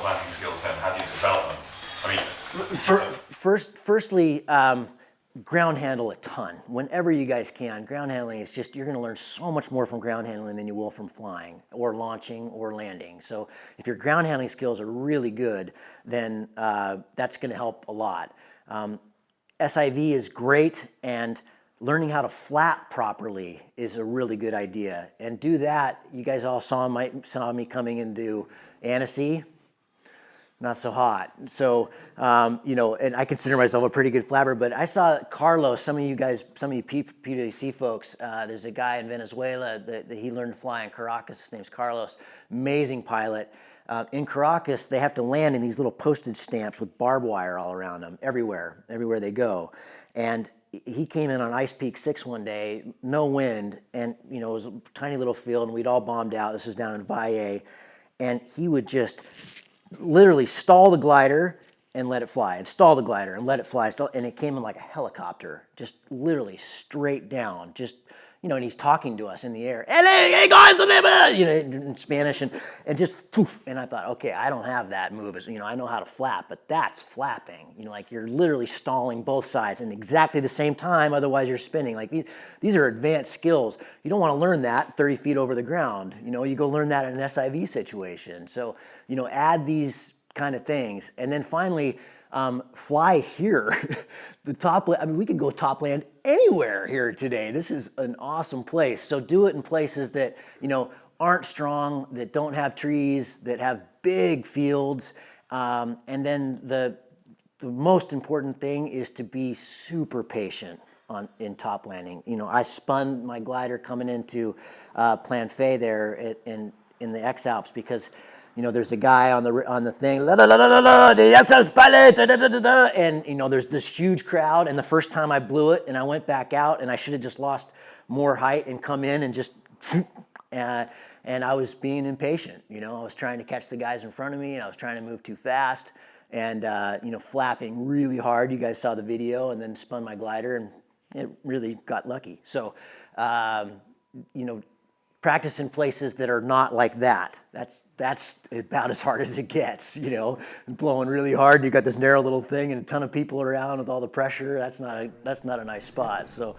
top landing skills then? How do you develop them? I mean, Firstly, ground handle a ton. Whenever you guys can, ground handling is just, you're gonna learn so much more from ground handling than you will from flying or launching or landing. So if your ground handling skills are really good, then that's gonna help a lot. SIV is great, and learning how to flap properly is a really good idea. And do that, you guys all saw me coming into Annecy. Not so hot. So, you know, and I consider myself a pretty good flapper, but I saw Carlos, some of you PWC folks, there's a guy in Venezuela that he learned to fly in Caracas. His name's Carlos, amazing pilot. In Caracas, they have to land in these little postage stamps with barbed wire all around them, everywhere they go. And he came in on Ice Peak 6 one day, no wind, and, you know, it was a tiny little field, and we'd all bombed out. This was down in Valle, and he would just literally stall the glider and let it fly, and stall the glider and let it fly, and it came in like a helicopter, just literally straight down, just, you know, and he's talking to us in the air, hey guys, you know, in Spanish, and just poof, and I thought, okay, I don't have that move, as you know, I know how to flap, but that's flapping, you know, like you're literally stalling both sides in exactly the same time, otherwise you're spinning. Like these are advanced skills. You don't want to learn that 30 feet over the ground, you know, you go learn that in an SIV situation. So, you know, add these kind of things, and then finally, fly here. I mean, we could go top land anywhere here today. This is an awesome place. So do it in places that, you know, aren't strong, that don't have trees, that have big fields. And then the most important thing is to be super patient in top landing. You know, I spun my glider coming into Plan Fay there in the X Alps because, you know, there's a guy on the thing, the X Alps pilot, and, you know, there's this huge crowd, and the first time I blew it and I went back out, and I should have just lost more height and come in and just, and I was being impatient, you know, I was trying to catch the guys in front of me, and I was trying to move too fast, and, you know, flapping really hard. You guys saw the video, and then spun my glider, and it really got lucky. So, you know, practice in places that are not like that. That's about as hard as it gets, you know, blowing really hard, and you got this narrow little thing and a ton of people around with all the pressure. That's not a nice spot. So